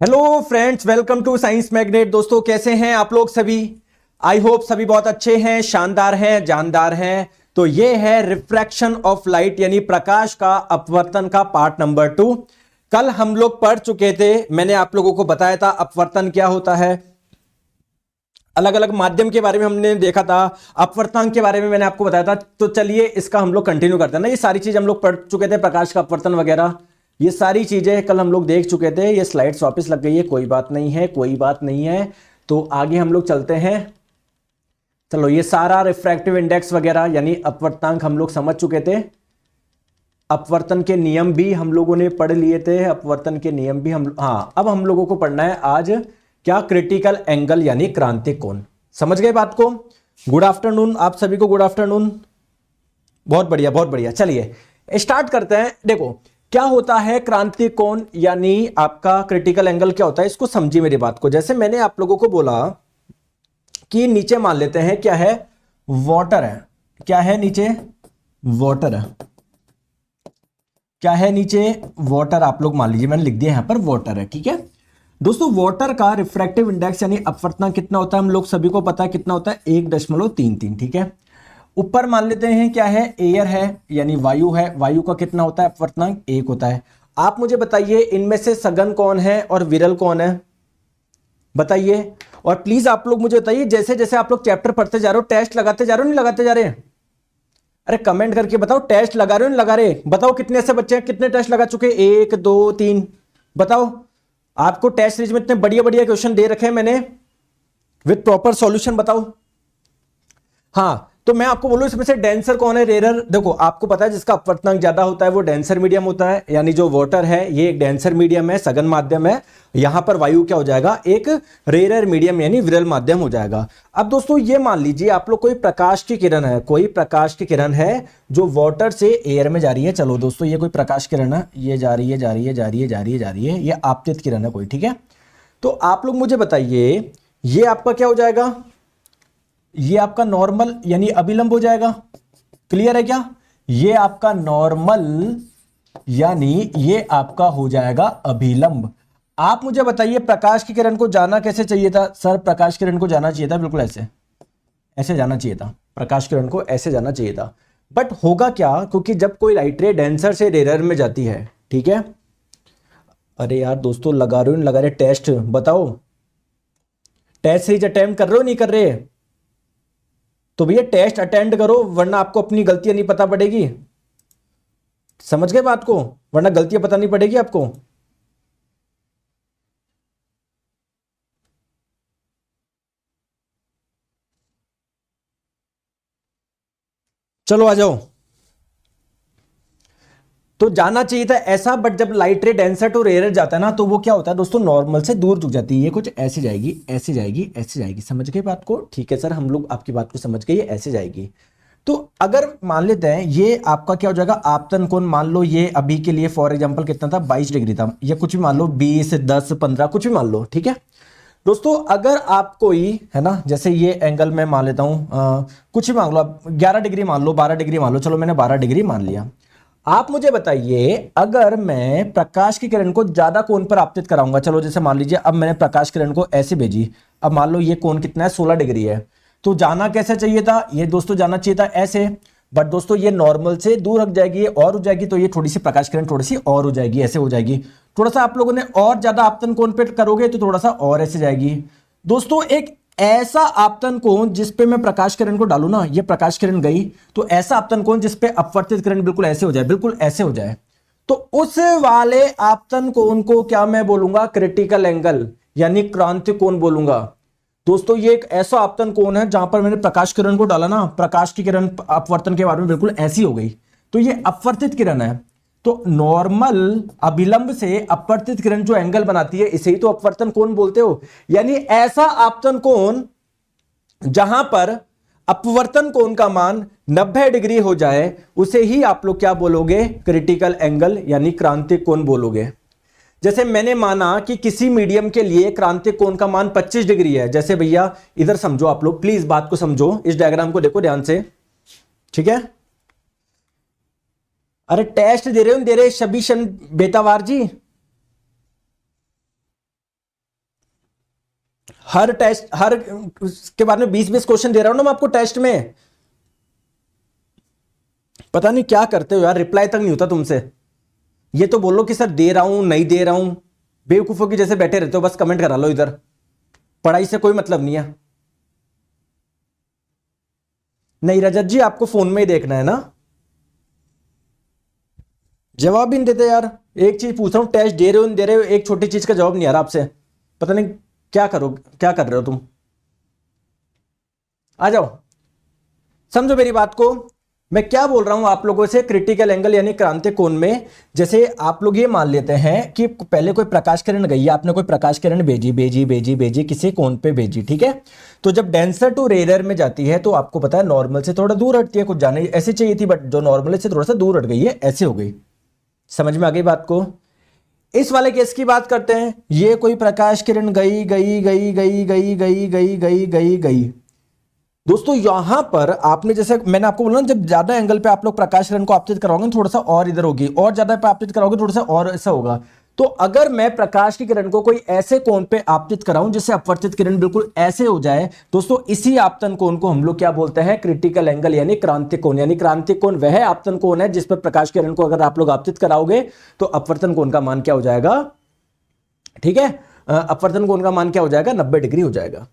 Hello friends, welcome to science magnet. दोस्तों, कैसे हैं आप लोग सभी? आई होप सभी बहुत अच्छे हैं, शानदार हैं, जानदार हैं। तो ये है रिफ्रैक्शन ऑफ लाइट यानी प्रकाश का अपवर्तन का पार्ट नंबर 2। कल हम लोग पढ़ चुके थे, मैंने आप लोगों को बताया था अपवर्तन क्या होता है, अलग अलग माध्यम के बारे में हमने देखा था, अपवर्तनांक के बारे में मैंने आपको बताया था। तो चलिए इसका हम लोग कंटिन्यू करते हैं ना। ये सारी चीज हम लोग पढ़ चुके थे, प्रकाश का अपवर्तन वगैरह, ये सारी चीजें कल हम लोग देख चुके थे। ये स्लाइड्स वापस लग गई है, कोई बात नहीं है, कोई बात नहीं है। तो आगे हम लोग चलते हैं। चलो, ये सारा रिफ्रैक्टिव इंडेक्स वगैरह यानी अपवर्तनांक हम लोग समझ चुके थे। अपवर्तन के नियम भी हम लोगों ने पढ़ लिए थे, अपवर्तन के नियम भी अब हम लोगों को पढ़ना है आज क्या, क्रिटिकल एंगल यानी क्रांतिक कोण। समझ गए बात को? गुड आफ्टरनून आप सभी को, गुड आफ्टरनून। बहुत बढ़िया, बहुत बढ़िया। चलिए स्टार्ट करते हैं। देखो क्या होता है क्रांतिक कोण यानी आपका क्रिटिकल एंगल क्या होता है, इसको समझिए मेरी बात को। जैसे मैंने आप लोगों को बोला कि नीचे मान लेते हैं क्या है, वाटर है। क्या है नीचे? वाटर है। क्या है नीचे? वाटर। आप लोग मान लीजिए, मैंने लिख दिया यहां पर वाटर है, ठीक है दोस्तों। वाटर का रिफ्रैक्टिव इंडेक्स यानी अपवर्तनांक कितना होता है, हम लोग सभी को पता है कितना होता है, 1.33, ठीक है। ऊपर मान लेते हैं क्या है, एयर है यानी वायु है। वायु का कितना होता है अपवर्तनांक? 1 होता है। आप मुझे बताइए इनमें से सघन कौन है और विरल कौन है, बताइए। और प्लीज आप लोग मुझे बताइए, जैसे जैसे आप लोग चैप्टर पढ़ते जा रहे हो, टेस्ट लगाते जा रहे हो नहीं लगाते जा रहे? अरे कमेंट करके बताओ, टेस्ट लगा रहे हो नहीं लगा रहे? बताओ कितने ऐसे बच्चे हैं, कितने टेस्ट लगा चुके? 1 2 3 बताओ। आपको टेस्ट सीरीज में इतने बढ़िया बढ़िया क्वेश्चन दे रखे हैं मैंने विद प्रॉपर सॉल्यूशन, बताओ। हाँ, तो मैं आपको बोलूं इसमें से डेंसर कौन है, रेरर? देखो आपको पता है जिसका अपवर्तनांक ज्यादा होता है वो डेंसर मीडियम होता है, यानी जो वाटर है ये एक डेंसर मीडियम है, सघन माध्यम है। यहां पर वायु क्या हो जाएगा, एक रेरर मीडियम यानी विरल माध्यम हो जाएगा। अब दोस्तों ये मान लीजिए आप लोग कोई प्रकाश की किरण है, कोई प्रकाश की किरण है जो वाटर से एयर में जा रही है। चलो दोस्तों, ये कोई प्रकाश किरण है, ये जा रही है जा रही है जा रही है जा रही है जा रही है, ये आपतित किरण है कोई, ठीक है। तो आप लोग मुझे बताइए ये आपका क्या हो जाएगा, ये आपका नॉर्मल यानी अभिलंब हो जाएगा। क्लियर है क्या? ये आपका नॉर्मल यानी ये आपका हो जाएगा अभिलंब। आप मुझे बताइए प्रकाश की किरण को जाना कैसे चाहिए था? सर प्रकाश किरण को जाना चाहिए था बिल्कुल ऐसे, ऐसे जाना चाहिए था। प्रकाश किरण को ऐसे जाना चाहिए था। बट होगा क्या, क्योंकि जब कोई लाइट रे डेंसर से रेरर में जाती है, ठीक है। अरे यार दोस्तों, लगा रहे हो नहीं लगा रहे टेस्ट, बताओ। टेस्ट सीरीज अटेम्प्ट कर रहे हो नहीं कर रहे? तो भैया टेस्ट अटेंड करो, वरना आपको अपनी गलतियां नहीं पता पड़ेगी। समझ गए बात को? वरना गलतियां पता नहीं पड़ेगी आपको। चलो आ जाओ। तो जाना चाहिए था ऐसा, बट जब लाइट रे डेंसर टू रेयर जाता है ना, तो वो क्या होता है दोस्तों, नॉर्मल से दूर झुक जाती है। ये कुछ ऐसे जाएगी, ऐसे जाएगी, ऐसे जाएगी। समझ गए बात को? ठीक है सर, हम लोग आपकी बात को समझ गए, ये ऐसे जाएगी। तो अगर मान लेते हैं ये आपका क्या हो जाएगा, आपतन कोण। मान लो ये अभी के लिए फॉर एग्जांपल कितना था, 22 डिग्री था, या कुछ भी मान लो 20 10 15 कुछ भी मान लो, ठीक है दोस्तों। अगर आप कोई है ना, जैसे ये एंगल मैं मान लेता हूं, कुछ भी मान लो आप, 11 डिग्री मान लो, 12 डिग्री मान लो, चलो मैंने 12 डिग्री मान लिया। आप मुझे बताइए अगर मैं प्रकाश की किरण को ज्यादा कोण पर आपतित कराऊंगा, चलो जैसे मान लीजिए अब मैंने प्रकाश किरण को ऐसे भेजी, अब मान लो ये कोण कितना है, 16 डिग्री है। तो जाना कैसे चाहिए था ये दोस्तों, जाना चाहिए था ऐसे। बट दोस्तों ये नॉर्मल से दूर हट जाएगी और हो जाएगी, तो ये थोड़ी सी प्रकाश किरण थोड़ी सी और हो जाएगी, ऐसे हो जाएगी। थोड़ा सा आप लोगों ने और ज्यादा आपतन कोण पे करोगे तो थोड़ा सा और ऐसे जाएगी। दोस्तों एक ऐसा आपतन कोण जिसपे मैं प्रकाश किरण को डालू ना, ये प्रकाश किरण गई, तो ऐसा आपतन कोण जिसपे अपवर्तित किरण बिल्कुल ऐसे हो जाए, बिल्कुल ऐसे हो जाए, तो उस वाले आपतन कोण को क्या मैं बोलूंगा, क्रिटिकल एंगल यानी क्रांतिक कोण बोलूंगा। दोस्तों ये एक ऐसा आपतन कोण है जहां पर मैंने प्रकाश किरण को डाला ना, प्रकाश की किरण अपवर्तन के बारे में बिल्कुल ऐसी हो गई, तो ये अपवर्तित किरण है। तो नॉर्मल अभिलंब से अपवर्तित किरण जो एंगल बनाती है, इसे ही तो अपवर्तन कोण बोलते हो। यानी ऐसा आपतन कोण जहां पर अपवर्तन कोण का मान 90 डिग्री हो जाए, उसे ही आप लोग क्या बोलोगे, क्रिटिकल एंगल यानी क्रांतिक कोण बोलोगे। जैसे मैंने माना कि किसी मीडियम के लिए क्रांतिक कोण का मान 25 डिग्री है। जैसे भैया इधर समझो, आप लोग प्लीज बात को समझो, इस डायग्राम को देखो ध्यान से, ठीक है। अरे टेस्ट दे रहे हो दे रहे शबीशन बेतावार जी? हर टेस्ट, हर के बारे में 20-20 क्वेश्चन दे रहा हूं ना मैं आपको टेस्ट में। पता नहीं क्या करते हो यार, रिप्लाई तक नहीं होता तुमसे। ये तो बोलो कि सर दे रहा हूं, नहीं दे रहा हूं, बेवकूफों की जैसे बैठे रहते हो, बस कमेंट करा लो इधर, पढ़ाई से कोई मतलब नहीं है। नहीं रजत जी, आपको फोन में ही देखना है ना, जवाब भी नहीं देते यार। एक चीज पूछ रहा हूं, टेस्ट दे रहे हो नहीं दे रहे हो, एक छोटी चीज का जवाब नहीं आ रहा आपसे। पता नहीं क्या करो, क्या कर रहे हो तुम। आ जाओ, समझो मेरी बात को। मैं क्या बोल रहा हूं आप लोगों से, क्रिटिकल एंगल यानी क्रांतिक कोण में, जैसे आप लोग ये मान लेते हैं कि पहले कोई प्रकाश किरण गई, आपने कोई प्रकाश किरण भेजी भेजी भेजी भेजी किसी कोण पे भेजी, ठीक है। तो जब डेंसर टू रेयर में जाती है तो आपको पता है नॉर्मल से थोड़ा दूर हटती है, कुछ जाने ऐसे चाहिए थी, बट जो नॉर्मल से थोड़ा सा दूर हट गई है, ऐसे हो गई। समझ में आ गई बात को। इस वाले केस की बात करते हैं, ये कोई प्रकाश किरण गई गई गई गई गई गई गई गई गई गई। दोस्तों यहां पर आपने, जैसे मैंने आपको बोला ना, जब ज्यादा एंगल पे आप लोग प्रकाश किरण को आपतित कराओगे थोड़ा सा और इधर होगी, और ज्यादा पे आपतित कराओगे थोड़ा सा और ऐसा होगा। तो अगर मैं प्रकाश की किरण को कोई ऐसे कोण पे आपतित कराऊं जिससे अपवर्तित किरण बिल्कुल ऐसे हो जाए, दोस्तों इसी आपतन कोण को हम लोग क्या बोलते हैं, क्रिटिकल एंगल यानी क्रांतिक कोण। यानी क्रांतिक कोण वह आपतन कोण है जिस पर प्रकाश किरण को अगर आप लोग आपतित कराओगे तो अपवर्तन कोण का मान क्या हो जाएगा, ठीक है, अपवर्तन कोण का मान क्या हो जाएगा, 90 डिग्री हो जाएगा।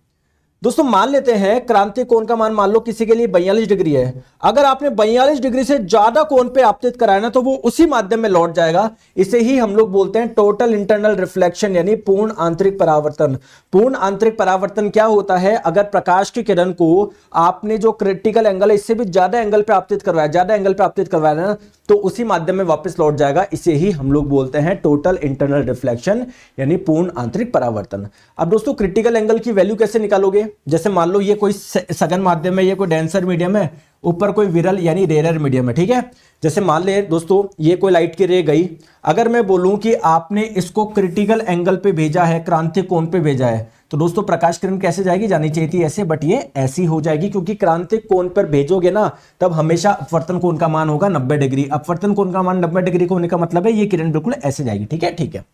दोस्तों मान लेते हैं क्रांतिक कोण का मान मान लो किसी के लिए 42 डिग्री है। अगर आपने 42 डिग्री से ज्यादा कोण पे आपतित कराया ना तो वो उसी माध्यम में लौट जाएगा। इसे ही हम लोग बोलते हैं टोटल इंटरनल रिफ्लेक्शन यानी पूर्ण आंतरिक परावर्तन। पूर्ण आंतरिक परावर्तन क्या होता है, अगर प्रकाश की किरण को आपने जो क्रिटिकल एंगल है इससे भी ज्यादा एंगल पे आपतित करवाया, ज्यादा एंगल पे आपतित करवाया ना, तो उसी माध्यम में वापस लौट जाएगा। इसे ही हम लोग बोलते हैं टोटल इंटरनल रिफ्लेक्शन यानी पूर्ण आंतरिक परावर्तन। अब दोस्तों क्रिटिकल एंगल की वैल्यू कैसे निकालोगे, जैसे मान लो ये कोई सघन माध्यम है, ये कोई डेंसर मीडियम है, ऊपर कोई विरल यानी रेयर मीडियम है, ठीक है। जैसे मान ले दोस्तों ये कोई लाइट की रे गई, अगर मैं बोलूं कि आपने इसको क्रिटिकल एंगल पे भेजा है, क्रांतिक कोण पे भेजा है, तो दोस्तों प्रकाश किरण कैसे जाएगी, जानी चाहिए थी ऐसे, बट ये ऐसी हो जाएगी क्योंकि क्रांतिक कोण पर भेजोगे ना तब हमेशा अपवर्तन कोण का मान होगा 90 डिग्री। अपवर्तन कोण का मान 90 डिग्री होने का मतलब है ये किरण बिल्कुल ऐसे जाएगी, ठीक है, ठीक है।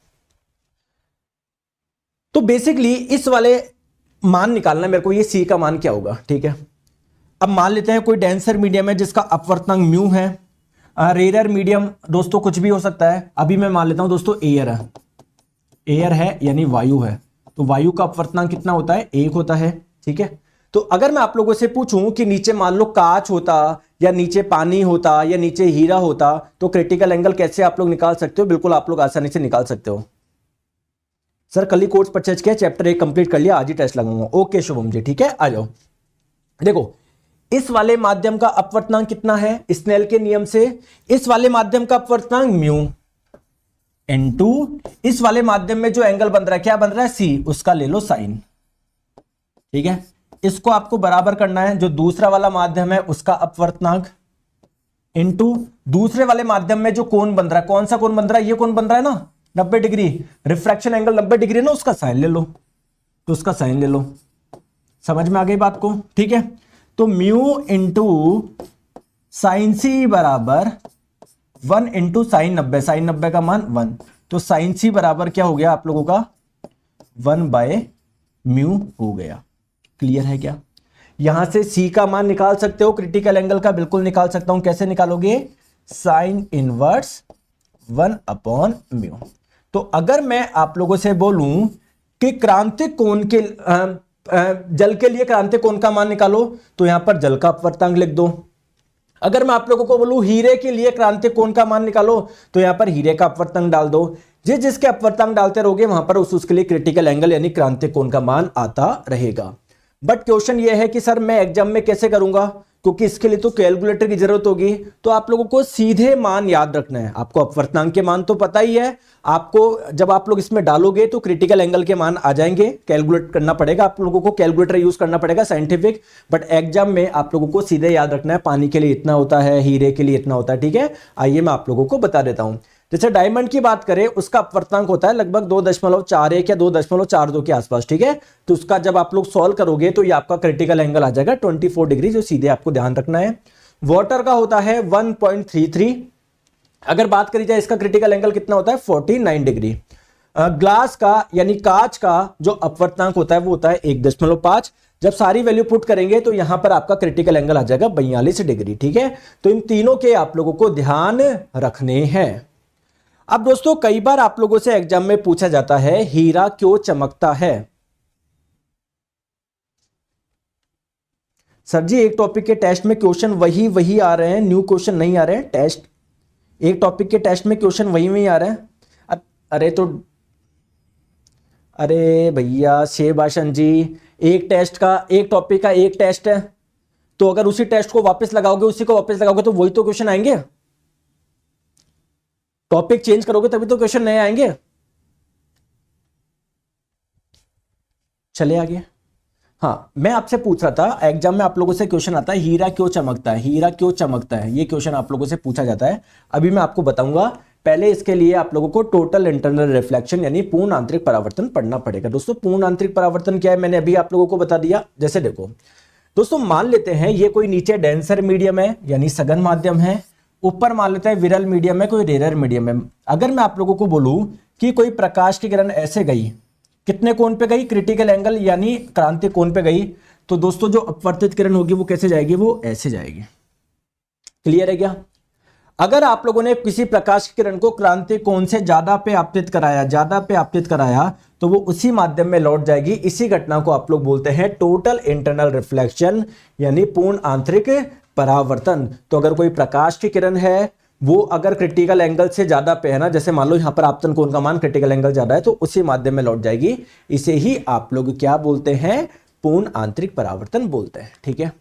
तो बेसिकली इस वाले मान निकालना मेरे को, ये सी का मान क्या होगा, ठीक है। अब मान लेते हैं कोई डेंसर मीडियम है जिसका अपवर्तनांक म्यू है, रेयर मीडियम दोस्तों कुछ भी हो सकता है। अभी मैं मान लेता हूं दोस्तों एयर है, एयर है यानी वायु है, तो वायु का अपवर्तनांक कितना होता है, 1 होता है, ठीक है। तो अगर मैं आप लोगों से पूछूं कि नीचे मान लो कांच होता या नीचे पानी होता या नीचे हीरा होता तो क्रिटिकल एंगल कैसे आप लोग निकाल सकते हो, बिल्कुल आप लोग आसानी से निकाल सकते हो। सर कल ही कोर्स परचेज किया, चैप्टर 1 कंप्लीट कर लिया, आज ही टेस्ट लगाऊंगा। ओके शुभम जी, ठीक है, आ जाओ। देखो इस वाले माध्यम का अपवर्तनांक कितना है, स्नेल के नियम से इस वाले माध्यम का अपवर्तनांक म्यू इनटू इस वाले माध्यम में जो एंगल बन रहा है, क्या बन रहा है, सी, उसका ले लो साइन, ठीक है। इसको आपको बराबर करना है, जो दूसरा वाला माध्यम है उसका अपवर्तनांक इनटू दूसरे वाले माध्यम में जो कोण बन रहा है, कौन सा कोण बन रहा है, ये कोण बन रहा है ना 90 डिग्री, रिफ्रैक्शन एंगल 90 डिग्री ना, उसका साइन ले लो, तो उसका साइन ले लो। समझ में आ गई बात को, ठीक है। तो म्यू इंटू साइन सी बराबर 1 इंटू साइन 90, साइन 90 का मान 1, तो साइन सी बराबर क्या हो गया आप लोगों का 1 बाय म्यू हो गया। क्लियर है क्या, यहां से सी का मान निकाल सकते हो, क्रिटिकल एंगल का बिल्कुल निकाल सकता हूं। कैसे निकालोगे, साइन इनवर्स 1 अपॉन म्यू। तो अगर मैं आप लोगों से बोलूं कि क्रांतिक कोण के जल के लिए क्रांतिक कोण का मान निकालो, तो यहां पर जल का अपवर्तनांक लिख दो। अगर मैं आप लोगों को बोलूं हीरे के लिए क्रांतिक कोण का मान निकालो, तो यहां पर हीरे का अपवर्तनांक डाल दो। जिसके अपवर्तनांक डालते रहोगे वहां पर उसके लिए क्रिटिकल एंगल यानी क्रांतिक कोण का मान आता रहेगा। बट क्वेश्चन ये है कि सर मैं एग्जाम में कैसे करूंगा, क्योंकि इसके लिए तो कैलकुलेटर की जरूरत होगी। तो आप लोगों को सीधे मान याद रखना है, आपको अपवर्तनांक के मान तो पता ही है, आपको जब आप लोग इसमें डालोगे तो क्रिटिकल एंगल के मान आ जाएंगे। कैलकुलेट करना पड़ेगा आप लोगों को, कैलकुलेटर यूज करना पड़ेगा साइंटिफिक, बट एग्जाम में आप लोगों को सीधे याद रखना है पानी के लिए इतना होता है, हीरे के लिए इतना होता है, ठीक है। आइए मैं आप लोगों को बता देता हूं। जैसे डायमंड की बात करें, उसका अपवर्तनांक होता है लगभग 2.41 या 2.42 के आसपास, ठीक है। तो उसका जब आप लोग सॉल्व करोगे तो ये आपका क्रिटिकल एंगल आ जाएगा 24 डिग्री, जो सीधे आपको ध्यान रखना है। वाटर का होता है 1.33, अगर बात करी जाए इसका क्रिटिकल एंगल कितना होता है 49 डिग्री। ग्लास का यानी कांच का जो अपवर्तनांक होता है वो होता है 1.5। जब सारी वैल्यू पुट करेंगे तो यहां पर आपका क्रिटिकल एंगल आ जाएगा 42 डिग्री। ठीक है, तो इन तीनों के आप लोगों को ध्यान रखने हैं। अब दोस्तों कई बार आप लोगों से एग्जाम में पूछा जाता है हीरा क्यों चमकता है। सर जी एक टॉपिक के टेस्ट में क्वेश्चन वही आ रहे हैं, न्यू क्वेश्चन नहीं आ रहे हैं। टेस्ट एक टॉपिक के टेस्ट में क्वेश्चन वही आ रहे हैं। अरे भैया शेबाशन जी, एक टॉपिक का एक टेस्ट है, तो अगर उसी टेस्ट को वापस लगाओगे, उसी को वापस लगाओगे तो वही तो क्वेश्चन आएंगे। टॉपिक चेंज करोगे तभी तो क्वेश्चन नए आएंगे। चले आगे। हाँ, मैं आपसे पूछ रहा था एग्जाम में आप लोगों से क्वेश्चन आता है हीरा क्यों चमकता है, हीरा क्यों चमकता है, ये क्वेश्चन आप लोगों से पूछा जाता है। अभी मैं आपको बताऊंगा। पहले इसके लिए आप लोगों को टोटल इंटरनल रिफ्लेक्शन यानी पूर्ण आंतरिक परावर्तन पढ़ना पड़ेगा। दोस्तों पूर्ण आंतरिक परावर्तन क्या है मैंने अभी आप लोगों को बता दिया। जैसे देखो दोस्तों, मान लेते हैं ये कोई नीचे डेंसर मीडियम है यानी सघन माध्यम है, ऊपर मान लेते हैं विरल मीडियम है, कोई रेरर मीडियम है। अगर मैं आप लोगों को बोलूं कि कोई प्रकाश की किरण ऐसे गई, कितने कोण पे गई, क्रिटिकल एंगल यानी क्रांतिक कोण पे गई, तो दोस्तों जो अपवर्तित किरण होगी वो कैसे जाएगी, वो ऐसे जाएगी। क्लियर है क्या? अगर आप लोगों ने किसी प्रकाश की किरण को क्रांतिक कोण से ज्यादा पे आपतित कराया तो वो उसी माध्यम में लौट जाएगी। इसी घटना को आप लोग बोलते हैं टोटल इंटरनल रिफ्लेक्शन यानी पूर्ण आंतरिक परावर्तन। तो अगर कोई प्रकाश की किरण है वो अगर क्रिटिकल एंगल से ज्यादा पे है ना, जैसे मान लो यहां पर आपतन कोण का मान क्रिटिकल एंगल ज्यादा है, तो उसी माध्यम में लौट जाएगी। इसे ही आप लोग क्या बोलते हैं, पूर्ण आंतरिक परावर्तन बोलते हैं। ठीक है,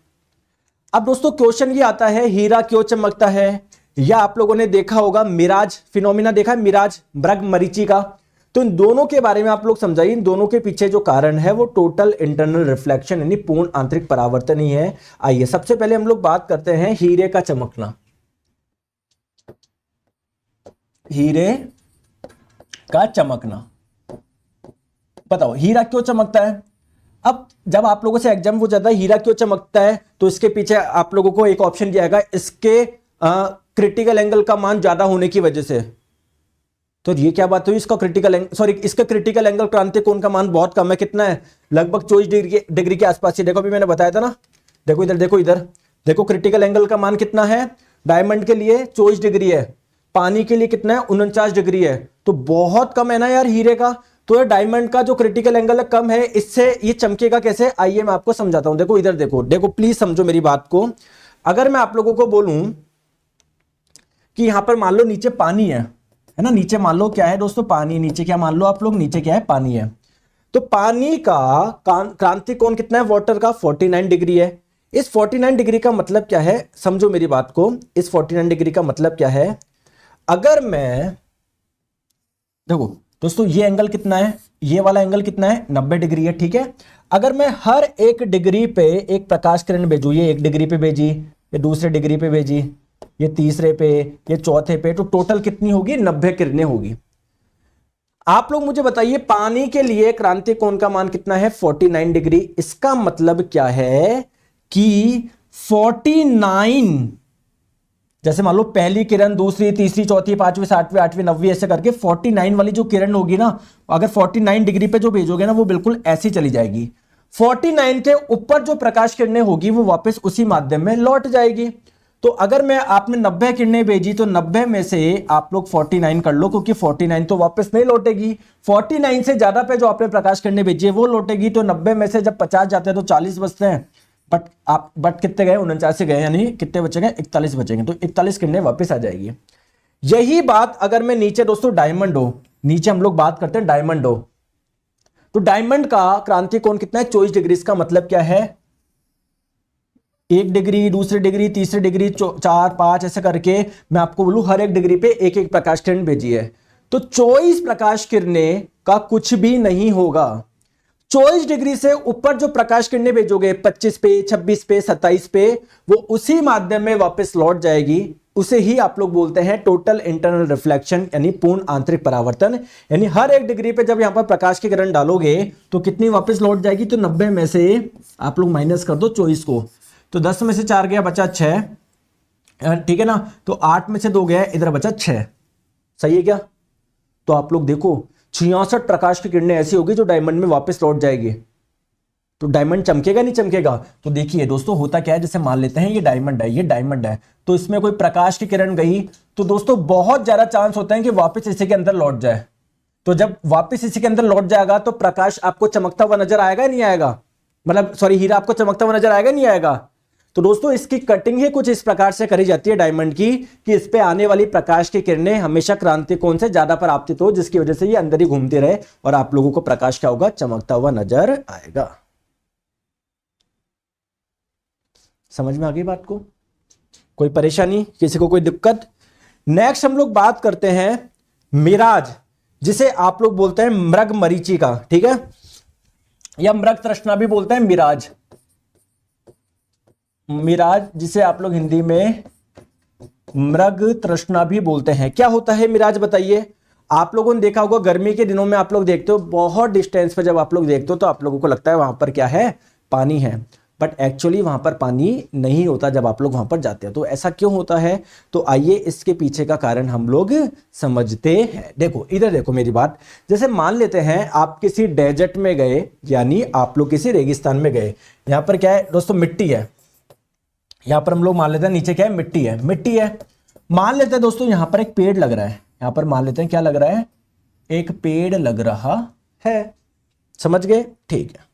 अब दोस्तों क्वेश्चन ये आता है हीरा क्यों चमकता है, या आप लोगों ने देखा होगा मिराज फिनोमिना, देखा है मिराज ब्रग मरीचि का। तो इन दोनों के बारे में आप लोग समझाइए। इन दोनों के पीछे जो कारण है वो टोटल इंटरनल रिफ्लेक्शन यानी पूर्ण आंतरिक परावर्तन ही है। आइए सबसे पहले हम लोग बात करते हैं हीरे का चमकना। हीरे का चमकना, बताओ हीरा क्यों चमकता है। अब जब आप लोगों से एग्जाम हो जाता है हीरा क्यों चमकता है, तो इसके पीछे आप लोगों को एक ऑप्शन दिया जाएगा, इसके क्रिटिकल एंगल का मान ज्यादा होने की वजह से। तो ये क्या बात हुई, इसका क्रिटिकल एंगल क्रांतिक कोण का मान बहुत कम है। कितना है, लगभग 24 डिग्री के आसपास ही। देखो अभी मैंने बताया था ना, देखो इधर देखो क्रिटिकल एंगल का मान कितना है, डायमंड के लिए 24 डिग्री है, पानी के लिए कितना है 49 डिग्री है, तो बहुत कम है ना यार हीरे का। तो डायमंड का जो क्रिटिकल एंगल है कम है, इससे ये चमकेगा कैसे, आइए मैं आपको समझाता हूं। देखो इधर देखो प्लीज समझो मेरी बात को। अगर मैं आप लोगों को बोलूं कि यहां पर मान लो नीचे पानी है ना, नीचे मान लो क्या है दोस्तों, पानी। नीचे क्या मान लो आप लोग, नीचे क्या है, पानी है। तो पानी का क्रांतिक कोण कितना है, वाटर का 49 डिग्री है। इस 49 डिग्री का मतलब क्या है, समझो मेरी बात को। इस 49 डिग्री का मतलब क्या है, अगर मैं देखो दोस्तों ये एंगल कितना है, ये वाला एंगल कितना है, 90 डिग्री है। ठीक है, अगर मैं हर एक डिग्री पे एक प्रकाश किरण भेजू, ये 1 डिग्री पे भेजी, ये दूसरे डिग्री पे भेजी, ये तीसरे पे, ये चौथे पे, तो टोटल कितनी होगी, 90 किरणें होगी। आप लोग मुझे बताइए पानी के लिए क्रांतिक कोण का मान कितना है, 49 डिग्री। इसका मतलब क्या है कि 49, जैसे मान लो पहली किरण, दूसरी, तीसरी, चौथी, पांचवी, सातवीं, आठवीं, नवीं, ऐसे करके 49 वाली जो किरण होगी ना, अगर 49 डिग्री पे जो भेजोगे ना, वो बिल्कुल ऐसी चली जाएगी। 49 के ऊपर जो प्रकाश किरणें होगी वो वापस उसी माध्यम में लौट जाएगी। तो अगर मैं आपने 90 किरणें भेजी तो 90 में से आप लोग 49 कर लो, क्योंकि 49 तो वापस नहीं लौटेगी। 49 से ज्यादा पे जो आपने प्रकाश किरणें भेजी है वो लौटेगी। तो 90 में से जब 50 जाते हैं तो 40 बचते हैं, बट कितने गए, 49 गए, यानी कितने बचेंगे, 41 बचेंगे। तो 41 किरणें वापस आ जाएगी। यही बात अगर मैं नीचे दोस्तों डायमंड हो, नीचे हम लोग बात करते हैं डायमंड हो, तो डायमंड का क्रांतिक कोण कितना है, 24 डिग्री। इसका मतलब क्या है, 1 डिग्री, दूसरी डिग्री, तीसरी डिग्री, 4, 5 ऐसे करके मैं आपको बोलूं हर एक डिग्री पे एक एक प्रकाश किरण भेजी है। तो 24 प्रकाश किरणें का कुछ भी नहीं होगा। 24 डिग्री से ऊपर जो प्रकाश किरणें भेजोगे 25 पे, 26 पे, 27 पे, वो उसी माध्यम में वापस लौट जाएगी। उसे ही आप लोग बोलते हैं टोटल इंटरनल रिफ्लेक्शन यानी पूर्ण आंतरिक परावर्तन। यानी हर एक डिग्री पे जब यहां पर प्रकाश की किरण डालोगे तो कितनी वापस लौट जाएगी, तो 90 में से आप लोग माइनस कर दो 24 को, तो 10 में से 4 गया, बचा 6। ठीक है ना, तो 8 में से 2 गया, इधर बचा 6। सही है क्या? तो आप लोग देखो 66 प्रकाश की किरणें ऐसी होगी जो डायमंड में वापस लौट जाएगी। तो डायमंड चमकेगा नहीं चमकेगा? तो देखिए दोस्तों होता क्या है, जैसे मान लेते हैं ये डायमंड है, ये डायमंड है, तो इसमें कोई प्रकाश की किरण गई तो दोस्तों बहुत ज्यादा चांस होता है कि वापस इसी के अंदर लौट जाए। तो जब वापस इसी के अंदर लौट जाएगा तो प्रकाश आपको चमकता हुआ नजर आएगा नहीं आएगा? मतलब सॉरी, हीरा आपको चमकता हुआ नजर आएगा नहीं आएगा? तो दोस्तों इसकी कटिंग ही कुछ इस प्रकार से करी जाती है डायमंड की कि इस पे आने वाली प्रकाश की किरणें हमेशा क्रांति कोण से ज्यादा परावर्तित हो, जिसकी वजह से ये अंदर ही घूमते रहे और आप लोगों को प्रकाश क्या होगा, चमकता हुआ नजर आएगा। समझ में आ गई बात को? कोई परेशानी, किसी को कोई दिक्कत? नेक्स्ट हम लोग बात करते हैं मिराज, जिसे आप लोग बोलते हैं मृग मरीचि का, ठीक है, या मृग तृष्णा भी बोलते हैं। मिराज, मिराज जिसे आप लोग हिंदी में मृग तृष्णा भी बोलते हैं। क्या होता है मिराज बताइए? आप लोगों ने देखा होगा गर्मी के दिनों में आप लोग देखते हो बहुत डिस्टेंस पे, जब आप लोग देखते हो तो आप लोगों को लगता है वहां पर क्या है, पानी है, बट एक्चुअली वहां पर पानी नहीं होता जब आप लोग वहां पर जाते हो। तो ऐसा क्यों होता है? तो आइए इसके पीछे का कारण हम लोग समझते हैं। देखो इधर देखो मेरी बात, जैसे मान लेते हैं आप किसी डेजर्ट में गए, यानी आप लोग किसी रेगिस्तान में गए, यहां पर क्या है दोस्तों, मिट्टी है, यहां पर हम लोग मान लेते हैं नीचे क्या है, मिट्टी है, मिट्टी है। मान लेते हैं दोस्तों यहां पर एक पेड़ लग रहा है, यहां पर मान लेते हैं क्या लग रहा है, एक पेड़ लग रहा है, समझ गए? ठीक है।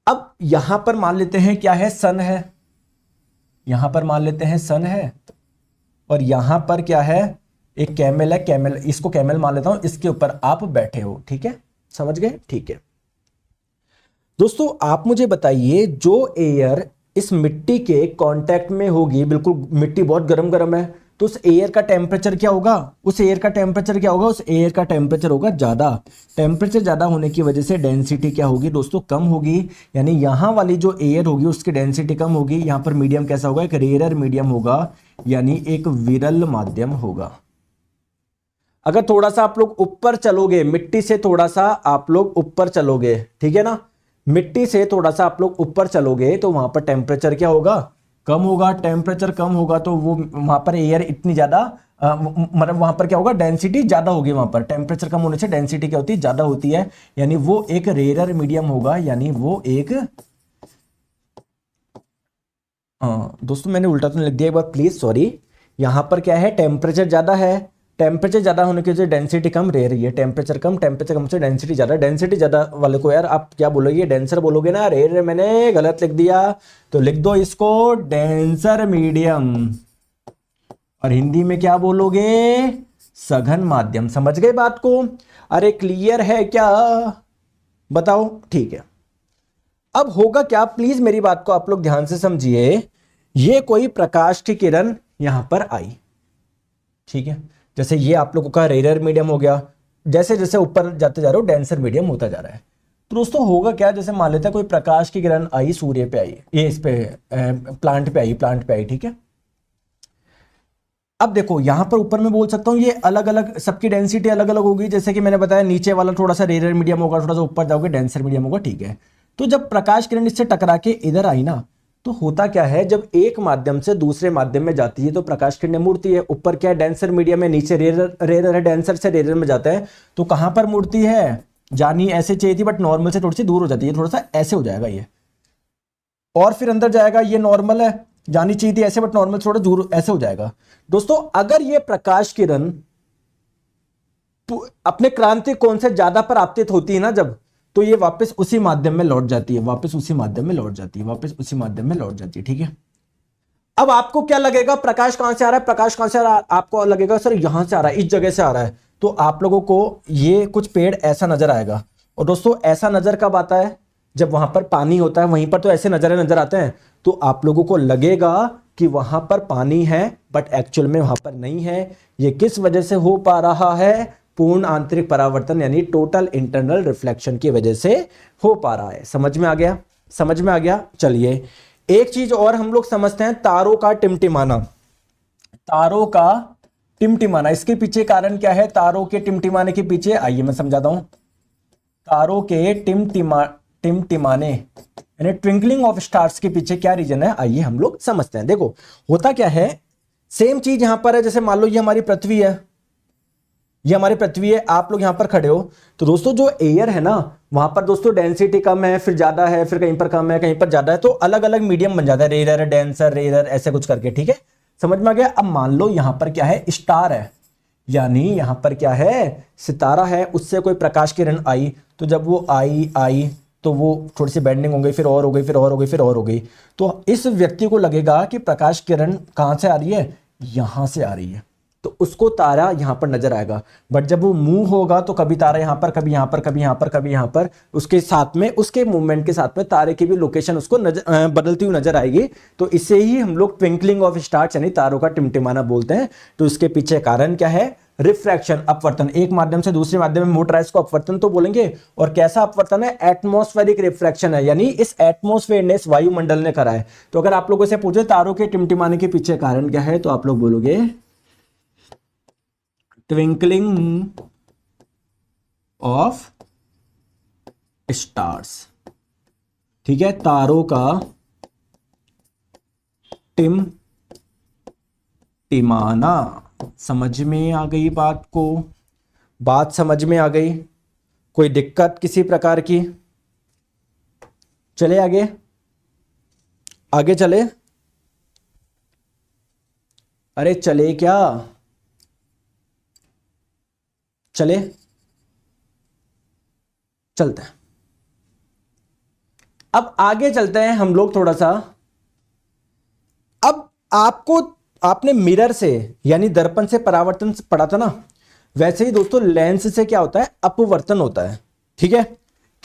अब यहां पर मान लेते हैं क्या है, सन है, यहां पर मान लेते हैं सन है, और यहां पर क्या है, एक कैमल है, कैमल, इसको कैमल मान लेता हूं, इसके ऊपर आप बैठे हो, ठीक है, समझ गए? ठीक है दोस्तों, आप मुझे बताइए जो एयर इस मिट्टी के कांटेक्ट में होगी, बिल्कुल मिट्टी बहुत गर्म गर्म है, तो उस एयर का टेम्परेचर क्या होगा, उस एयर का टेम्परेचर क्या होगा, उस एयर का टेम्परेचर होगा ज्यादा। टेम्परेचर ज्यादा होने की वजह से डेंसिटी क्या होगी दोस्तों, कम होगी, यानी यहां वाली जो एयर होगी उसकी डेंसिटी कम होगी। यहां पर मीडियम कैसा होगा, एक रेयर मीडियम होगा, यानी एक विरल माध्यम होगा। अगर थोड़ा सा आप लोग ऊपर चलोगे, मिट्टी से थोड़ा सा आप लोग ऊपर चलोगे, ठीक है ना, मिट्टी से थोड़ा सा आप लोग ऊपर चलोगे तो वहां पर टेम्परेचर क्या होगा, कम होगा। टेम्परेचर कम होगा तो वो वहां पर एयर इतनी ज्यादा, मतलब वहां पर क्या होगा, डेंसिटी ज्यादा होगी, वहां पर टेम्परेचर कम होने से डेंसिटी क्या होती है, ज्यादा होती है, यानी वो एक रेयर मीडियम होगा, यानी वो एक, दोस्तों मैंने उल्टा तो नहीं लिख दिया एक बार प्लीज, सॉरी। यहां पर क्या है, टेम्परेचर ज्यादा है, टेम्परेचर ज्यादा होने की वजह से डेंसिटी कम रह रही है, टेम्परेचर कम से डेंसिटी ज्यादा, डेंसिटी ज्यादा वाले को यार आप क्या बोलोगे, डेंसर बोलोगे ना, रेयर मैंने गलत लिख दिया, तो लिख दो इसको डेंसर मीडियम, और हिंदी में क्या बोलोगे, सघन माध्यम। समझ गए बात को? अरे क्लियर है क्या, बताओ? ठीक है। अब होगा क्या, प्लीज मेरी बात को आप लोग ध्यान से समझिए, ये कोई प्रकाश की किरण यहां पर आई, ठीक है, जैसे ये आप लोगों का रेयर मीडियम हो गया, जैसे जैसे ऊपर जाते जा रहे हो डेंसर मीडियम होता जा रहा है। तो दोस्तों होगा क्या, जैसे मान लेते हैं कोई प्रकाश की किरण आई, सूर्य पे आई, ये इस पे प्लांट पे आई, ठीक है। अब देखो यहां पर ऊपर मैं बोल सकता हूं ये अलग अलग, सबकी डेंसिटी अलग अलग होगी, जैसे कि मैंने बताया नीचे वाला थोड़ा सा रेयर मीडियम होगा, थोड़ा सा ऊपर जाओगे डेंसर मीडियम होगा, ठीक है। तो जब प्रकाश किरण इससे टकरा के इधर आई ना, तो होता क्या है, जब एक माध्यम से दूसरे माध्यम में जाती है तो प्रकाश किरणें मुड़ती है, ऊपर क्या है, डेंसर मीडियम है, नीचे रेयर है, डेंसर से रेयर में जाता है, तो कहां पर मुड़ती है, जानी ऐसे चाहिए थी बट नॉर्मल से थोड़ी सी दूर हो जाती है, थोड़ा सा ऐसे हो जाएगा ये, और फिर अंदर जाएगा, ये नॉर्मल है, जानी चाहिए थी ऐसे बट नॉर्मल थोड़ा दूर ऐसे हो जाएगा। दोस्तों अगर ये प्रकाश किरण अपने क्रांति कोण से ज्यादा परावर्तित होती है ना जब, तो ये वापस उसी माध्यम में लौट जाती है, वापस उसी माध्यम में लौट जाती है, ठीक है। अब आपको क्या लगेगा, प्रकाश कहां से आ रहा है, प्रकाश कहां से आ रहा है, आपको लगेगा सर यहां से आ रहा है, इस जगह से आ रहा है, तो आप लोगों को ये कुछ पेड़ ऐसा नजर आएगा। और दोस्तों ऐसा नजर कब आता है, जब वहां पर पानी होता है, वहीं पर तो ऐसे नजारे नजर आते हैं, तो आप लोगों को लगेगा कि वहां पर पानी है, बट एक्चुअल में वहां पर नहीं है। ये किस वजह से हो पा रहा है, पूर्ण आंतरिक परावर्तन यानी टोटल इंटरनल रिफ्लेक्शन की वजह से हो पा रहा है। समझ में आ गया, समझ में आ गया। चलिए एक चीज और हम लोग समझते हैं, तारों का टिमटिमाना, तारों का टिमटिमाना, इसके पीछे कारण क्या है, तारों के टिमटिमाने के पीछे आइए मैं समझाता हूं। तारों के टिमटिमाने यानी ट्विंकलिंग ऑफ स्टार्स के पीछे क्या रीजन है, आइए हम लोग समझते हैं। देखो होता क्या है, सेम चीज यहां पर है, जैसे मान लो ये हमारी पृथ्वी है, ये हमारी पृथ्वी है, आप लोग यहां पर खड़े हो, तो दोस्तों जो एयर है ना वहां पर दोस्तों डेंसिटी कम है, फिर ज्यादा है, फिर कहीं पर कम है, कहीं पर ज्यादा है, तो अलग अलग मीडियम बन जाता है, रेयर, डेंसर, रेयर, ऐसे कुछ करके, ठीक है, समझ में आ गया। अब मान लो यहां पर क्या है, स्टार है, यानी यहां पर क्या है, सितारा है, उससे कोई प्रकाश किरण आई, तो जब वो आई तो वो थोड़ी सी बेंडिंग हो गई, फिर और हो गई, फिर और हो गई, फिर और हो गई, तो इस व्यक्ति को लगेगा कि प्रकाश किरण कहां से आ रही है, यहां से आ रही है, तो उसको तारा यहां पर नजर आएगा। बट जब वो मूव होगा तो कभी तारा यहां पर, कभी यहां पर, कभी यहां पर, कभी यहां पर, उसके साथ में, उसके मूवमेंट के साथ में तारे की भी लोकेशन उसको बदलती हुई नजर आएगी। तो इसे ही हम लोग ट्विंकलिंग ऑफ स्टार्स यानी तारों का टिमटिमाना बोलते हैं। तो इसके पीछे कारण क्या है, रिफ्रैक्शन, अपवर्तन, एक माध्यम से दूसरे माध्यम में मोट रहा है, इसको अपवर्तन तो बोलेंगे। और कैसा अपवर्तन है, एटमॉस्फेरिक रिफ्रैक्शन है, यानी इस एटमॉस्फेयर ने, इस वायुमंडल ने करा है। तो अगर आप लोगों से पूछे तारों के टिमटिमाने के पीछे कारण क्या है, तो आप लोग बोलोगे ट्विंकलिंग ऑफ स्टार्स, ठीक है, तारों का टिमटिमाना। समझ में आ गई बात को, बात समझ में आ गई, कोई दिक्कत किसी प्रकार की? चले आगे, आगे चले, अरे चले क्या, चले, चलते हैं। अब आगे चलते हैं हम लोग थोड़ा सा। अब आपको, आपने मिरर से यानी दर्पण से परावर्तन पढ़ा था ना, वैसे ही दोस्तों लेंस से क्या होता है, अपवर्तन होता है, ठीक है।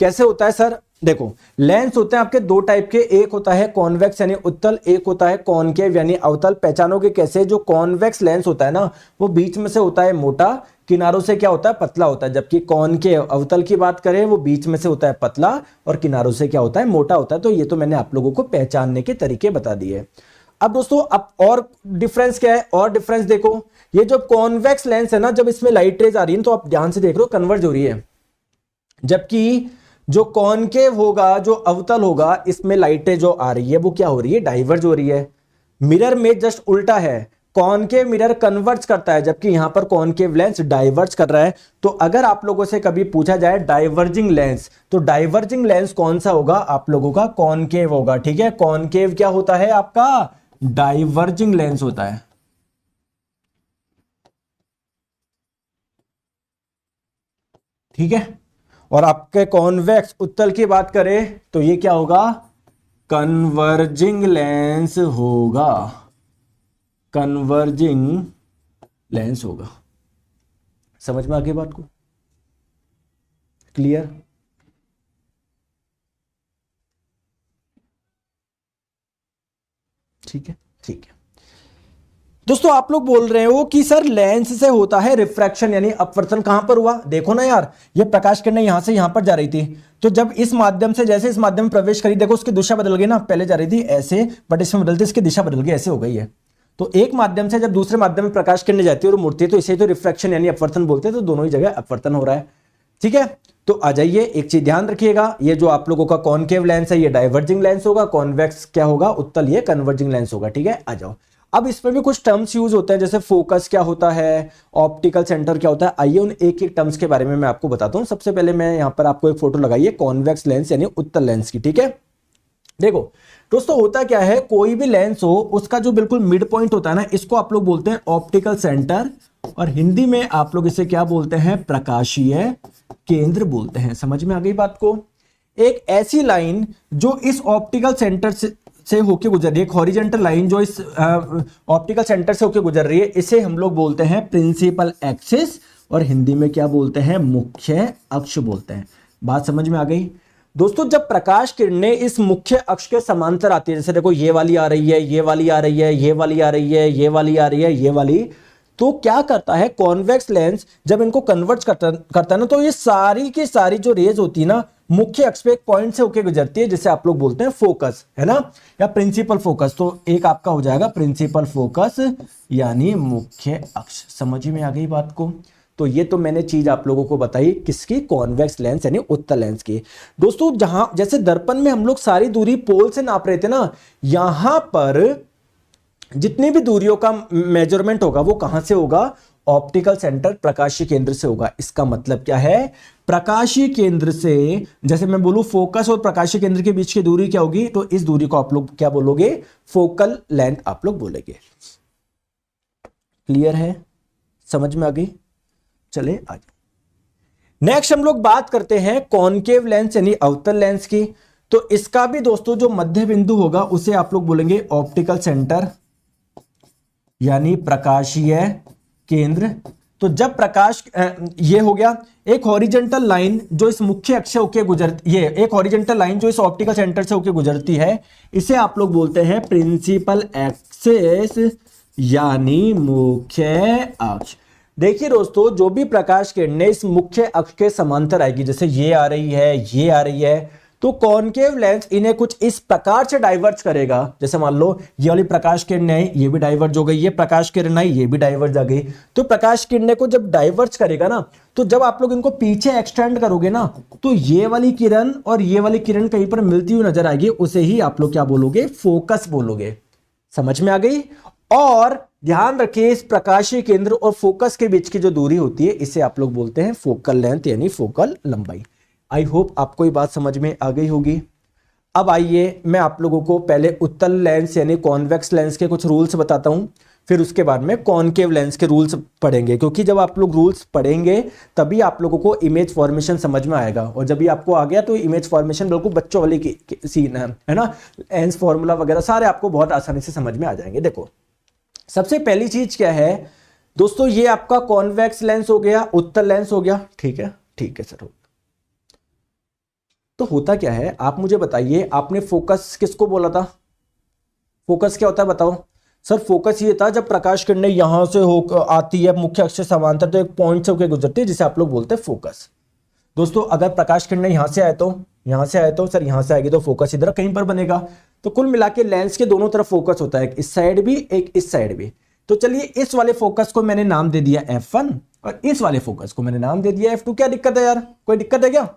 कैसे होता है सर, देखो लेंस होते हैं आपके दो टाइप के, एक होता है कॉन्वेक्स यानी उत्तल, एक होता है कॉनकेव यानी अवतल। पहचानोगे कैसे, जो कॉन्वेक्स लेंस होता है ना वो बीच में से होता है मोटा, किनारों से क्या होता है, पतला होता है, जबकि कॉनकेव अवतल की बात करें वो बीच में से होता है पतला और किनारों से क्या होता है, मोटा होता है। तो ये तो मैंने आप लोगों को पहचानने के तरीके बता दिए। अब दोस्तों अब और डिफरेंस क्या है, और डिफरेंस देखो, ये जो कॉन्वेक्स लेंस है ना, जब इसमें लाइट रेज आ रही है तो आप ध्यान से देख रहे हो कन्वर्ज हो रही है, जबकि जो कॉनकेव होगा, जो अवतल होगा, इसमें लाइटें जो आ रही है वो क्या हो रही है, डाइवर्ज हो रही है। मिरर में जस्ट उल्टा है, कॉनकेव मिरर कन्वर्ज करता है, जबकि यहां पर कॉनकेव लेंस डाइवर्ज कर रहा है। तो अगर आप लोगों से कभी पूछा जाए डाइवर्जिंग लेंस, तो डाइवर्जिंग लेंस कौन सा होगा, आप लोगों का कॉनकेव होगा, ठीक है। कॉनकेव क्या होता है आपका, डाइवर्जिंग लेंस होता है, ठीक है। और आपके कॉन्वेक्स उत्तल की बात करें तो ये क्या होगा, कन्वर्जिंग लेंस होगा, कन्वर्जिंग लेंस होगा। समझ में आ गई बात को, क्लियर? ठीक है, ठीक है दोस्तों। आप लोग बोल रहे हो कि सर लेंस से होता है रिफ्रैक्शन यानी अपवर्तन, कहां पर हुआ, देखो ना यार, ये प्रकाश किरणें यहां से यहां पर जा रही थी, तो जब इस माध्यम से, जैसे इस माध्यम में प्रवेश करी, देखो उसकी दिशा बदल गई ना, पहले जा रही थी ऐसे, बट इसमें बदलते इसकी दिशा बदल गई, ऐसे हो गई है। तो एक माध्यम से जब दूसरे माध्यम में प्रकाश किरणें जाती है और मुड़ती है, तो इसे तो रिफ्रैक्शन यानी अपवर्तन बोलते हैं। तो दोनों ही जगह अपवर्तन हो रहा है, ठीक है। तो आ जाइए, एक चीज ध्यान रखिएगा, ये जो आप लोगों का कॉनकेव लेंस है ये डाइवर्जिंग लेंस होगा, कॉन्वेक्स क्या होगा, उत्तल, ये कन्वर्जिंग लेंस होगा, ठीक है। आ जाओ, अब इसमें भी कुछ टर्म्स यूज होते हैं, जैसे फोकस क्या होता है, ऑप्टिकल सेंटर क्या होता है। आइए उन एक एक टर्म्स के बारे में मैं आपको बताता हूं। सबसे पहले मैं यहां पर आपको एक फोटो लगाइए कॉन्वेक्स लेंस यानी उत्तल लेंस की, ठीक है। देखो दोस्तों होता क्या है, कोई भी लेंस हो उसका जो बिल्कुल मिड पॉइंट होता है ना, इसको आप लोग बोलते हैं ऑप्टिकल सेंटर, और हिंदी में आप लोग इसे क्या बोलते हैं, प्रकाशीय केंद्र बोलते हैं। समझ में आ गई बात को। एक ऐसी लाइन जो इस ऑप्टिकल सेंटर से होके गुजर रही है, एक हॉरिजेंटल लाइन जो इस ऑप्टिकल सेंटर से होके गुजर रही है, इसे हम लोग बोलते हैं प्रिंसिपल एक्सिस, और हिंदी में क्या बोलते हैं, मुख्य अक्ष बोलते हैं। बात समझ में आ गई दोस्तों। जब प्रकाश किरणें इस मुख्य अक्ष के समांतर आती है, जैसे देखो ये वाली आ रही है, ये वाली आ रही है, ये वाली आ रही है, ये वाली आ रही है, ये वाली, तो क्या करता है कॉन्वेक्स लेंस, जब इनको कन्वर्ट करता है ना, तो ये सारी की सारी जो रेज होती है ना, मुख्य अक्ष पे एक पॉइंट से होकर गुजरती है, जिसे आप लोग बोलते हैं फोकस, है ना, या प्रिंसिपल फोकस। तो एक आपका हो जाएगा प्रिंसिपल फोकस यानी मुख्य अक्ष। समझ में आ गई बात को। तो ये तो मैंने चीज आप लोगों को बताई किसकी, कॉन्वेक्स लेंस यानी उत्तल लेंस की। दोस्तों जहां जैसे दर्पण में हम लोग सारी दूरी पोल से नाप रहे थे ना, यहां पर जितनी भी दूरियों का मेजरमेंट होगा वो कहां से होगा, ऑप्टिकल सेंटर प्रकाशीय केंद्र से होगा। इसका मतलब क्या है, प्रकाशीय केंद्र से, जैसे मैं बोलूं फोकस और प्रकाशीय केंद्र के बीच की दूरी क्या होगी, तो इस दूरी को आप लोग क्या बोलोगे, फोकल लेंथ आप लोग बोलेंगे। क्लियर है, समझ में आ गई। चले आगे, नेक्स्ट हम लोग बात करते हैं कॉनकेव लेंस यानी अवतल लेंस की। तो इसका भी दोस्तों जो मध्य बिंदु होगा उसे आप लोग बोलेंगे ऑप्टिकल सेंटर यानी प्रकाशीय केंद्र। तो जब प्रकाश ये हो गया, एक हॉरिजॉन्टल लाइन जो इस मुख्य अक्ष से होकर गुजरती, ये एक हॉरिजॉन्टल लाइन जो इस ऑप्टिकल सेंटर से होकर गुजरती है, इसे आप लोग बोलते हैं प्रिंसिपल एक्सिस यानी मुख्य अक्ष। देखिए दोस्तों, जो भी प्रकाश किरणें इस मुख्य अक्ष के समांतर आएगी, जैसे ये आ रही है, ये आ रही है, तो कॉनकेव लेंस इन्हें कुछ इस प्रकार से डाइवर्ज करेगा। जैसे मान लो ये वाली प्रकाश किरणें आई, ये भी डाइवर्ज हो गई, ये प्रकाश किरण आई, ये भी डाइवर्ज आ गई। तो प्रकाश किरणें को जब डाइवर्ज करेगा ना, तो जब आप लोग इनको पीछे एक्सटेंड करोगे ना, तो ये वाली किरण और ये वाली किरण कहीं पर मिलती हुई नजर आएगी, उसे ही आप लोग क्या बोलोगे, फोकस बोलोगे। समझ में आ गई। और ध्यान रखिए, इस प्रकाशीय केंद्र और फोकस के बीच की जो दूरी होती है, इसे आप लोग बोलते हैं फोकल लेंथ यानी फोकल लंबाई। आई होप आपको ये बात समझ में आ गई होगी। अब आइए मैं आप लोगों को पहले उत्तल लेंस यानी कॉन्वेक्स लेंस के कुछ रूल्स बताता हूं, फिर उसके बाद में कॉनकेव लेंस के रूल्स पढ़ेंगे, क्योंकि जब आप लोग रूल्स पढ़ेंगे तभी आप लोगों को इमेज फॉर्मेशन समझ में आएगा। और जब भी आपको आ गया तो इमेज फॉर्मेशन बिल्कुल बच्चों वाली की सीन है ना, एंस फॉर्मूला वगैरह सारे आपको बहुत आसानी से समझ में आ जाएंगे। देखो, सबसे पहली चीज क्या है दोस्तों, ये आपका कॉन्वेक्स लेंस हो गया, उत्तल लेंस हो गया, ठीक है सर। तो होता क्या है, आप मुझे बताइए, आपने फोकस किसको बोला था, फोकस क्या होता है बताओ। सर फोकस ये था जब प्रकाश किरणें यहां से हो आती है मुख्य अक्ष से समांतर, तो एक पॉइंट से होकर गुजरती है, जिसे आप लोग बोलते हैं फोकस। दोस्तों अगर प्रकाश किरणें यहां से आए तो सर यहां से आएगी तो फोकस इधर कहीं पर बनेगा। तो कुल मिला के लेंस के दोनों तरफ फोकस होता है, एक इस साइड भी एक इस साइड भी। तो चलिए इस वाले फोकस को मैंने नाम दे दिया F1 और इस वाले फोकस को मैंने नाम दे दिया F2। क्या दिक्कत है यार, कोई दिक्कत है क्या,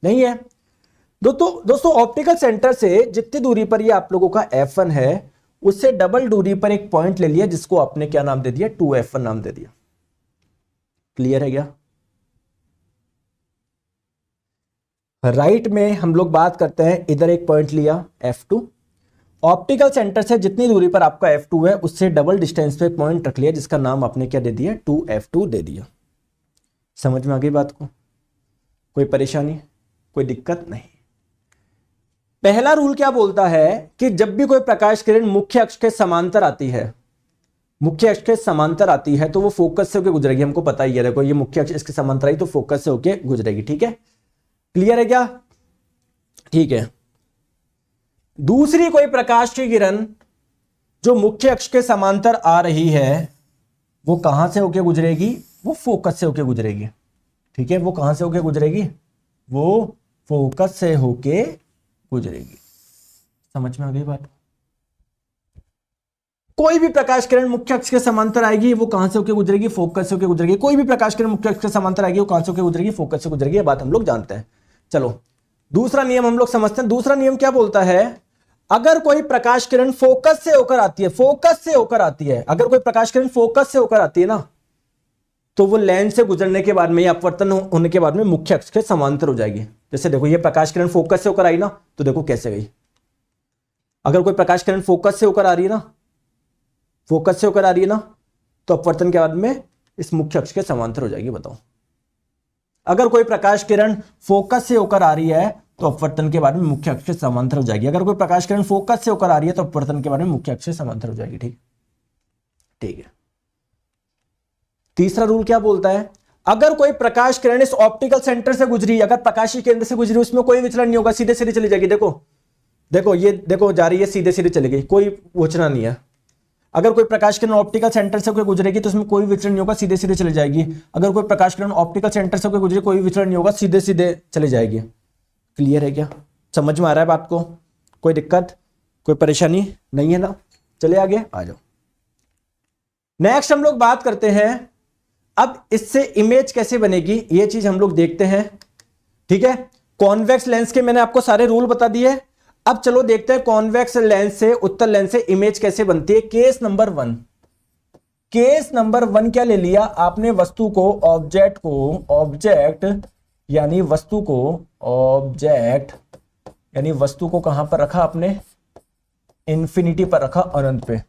नहीं है। दोस्तों ऑप्टिकल सेंटर से जितनी दूरी पर ये आप लोगों का F1 है, उससे डबल दूरी पर एक पॉइंट ले लिया जिसको आपने क्या नाम दे दिया, 2F1 नाम दे दिया। क्लियर है क्या। राइट में हम लोग बात करते हैं, इधर एक पॉइंट लिया F2, ऑप्टिकल सेंटर से जितनी दूरी पर आपका F2 है उससे डबल डिस्टेंस पे पॉइंट रख लिया, जिसका नाम आपने क्या दे दिया, 2F2 दे दिया। समझ में आ गई बात को, कोई परेशानी, कोई दिक्कत नहीं। पहला रूल क्या बोलता है कि जब भी कोई प्रकाश किरण मुख्य अक्ष के समांतर आती है, मुख्य अक्ष के समांतर आती है, तो वो फोकस से होकर गुजरेगी। हमको पता ही है, देखो ये मुख्य अक्ष इसके समांतर आई तो फोकस से होकर गुजरेगी। ठीक है, क्लियर है क्या, ठीक है। दूसरी कोई प्रकाश की किरण जो मुख्य अक्ष के समांतर आ रही है, वो कहां से होकर गुजरेगी, वो फोकस से होकर गुजरेगी। ठीक है, वो कहां से होकर गुजरेगी, वो फोकस से होके गुजरेगी। समझ में आ गई बात। कोई भी प्रकाश किरण मुख्य अक्ष के समांतर आएगी, वो कहां से होकर गुजरेगी, फोकस से होकर गुजरेगी। कोई भी प्रकाश किरण मुख्य अक्ष के समांतर आएगी, वो कहां से होकर गुजरेगी, फोकस से गुजरेगी। ये बात हम लोग जानते हैं। चलो दूसरा नियम हम लोग समझते हैं। दूसरा नियम क्या बोलता है, अगर कोई प्रकाश किरण फोकस से होकर आती है, फोकस से होकर आती है, अगर कोई प्रकाश किरण फोकस से होकर आती है ना, तो वो लेंस से गुजरने के बाद में या अपवर्तन होने के बाद में मुख्य अक्ष के समांतर हो जाएगी। जैसे देखो ये प्रकाश किरण फोकस से होकर आई ना, तो देखो कैसे गई। अगर कोई प्रकाश किरण फोकस से होकर आ रही है ना, फोकस से होकर आ रही है ना, तो अपवर्तन के बाद में इस मुख्य अक्ष के समांतर हो जाएगी। बताओ, अगर कोई प्रकाश किरण फोकस से होकर आ रही है तो अपवर्तन के बाद में मुख्य अक्ष के समांतर हो जाएगी। अगर कोई प्रकाश किरण फोकस से होकर आ रही है तो अपवर्तन के बाद में मुख्य अक्ष से समांतर हो जाएगी। ठीक है। तीसरा रूल क्या बोलता है, अगर कोई प्रकाश किरण इस ऑप्टिकल सेंटर से गुजरी, अगर प्रकाशीय केंद्र से गुजरी, उसमें कोई विचलन नहीं होगा, सीधे सीधे चली जाएगी। देखो ये देखो जा रही है, सीधे सीधे चली गई, कोई विचलन नहीं है। अगर कोई प्रकाश किरण ऑप्टिकल सेंटर से कोई गुजरेगी तो उसमें कोई विचलन नहीं होगा, सीधे सीधे चली जाएगी। अगर कोई प्रकाश किरण ऑप्टिकल सेंटर से कोई गुजरे, कोई विचलन नहीं होगा, सीधे सीधे चली जाएगी। क्लियर है क्या, समझ में आ रहा है बात को, कोई दिक्कत, कोई परेशानी नहीं है ना। चले आगे आ जाओ। नेक्स्ट हम लोग बात करते हैं, अब इससे इमेज कैसे बनेगी ये चीज हम लोग देखते हैं। ठीक है, कॉन्वेक्स लेंस के मैंने आपको सारे रूल बता दिए। अब चलो देखते हैं कॉन्वेक्स लेंस से, उत्तल लेंस से इमेज कैसे बनती है। केस नंबर 1, केस नंबर 1 क्या ले लिया आपने, वस्तु को, ऑब्जेक्ट यानी वस्तु को, ऑब्जेक्ट यानी वस्तु को कहां पर रखा आपने, इंफिनिटी पर रखा, अनंत पे।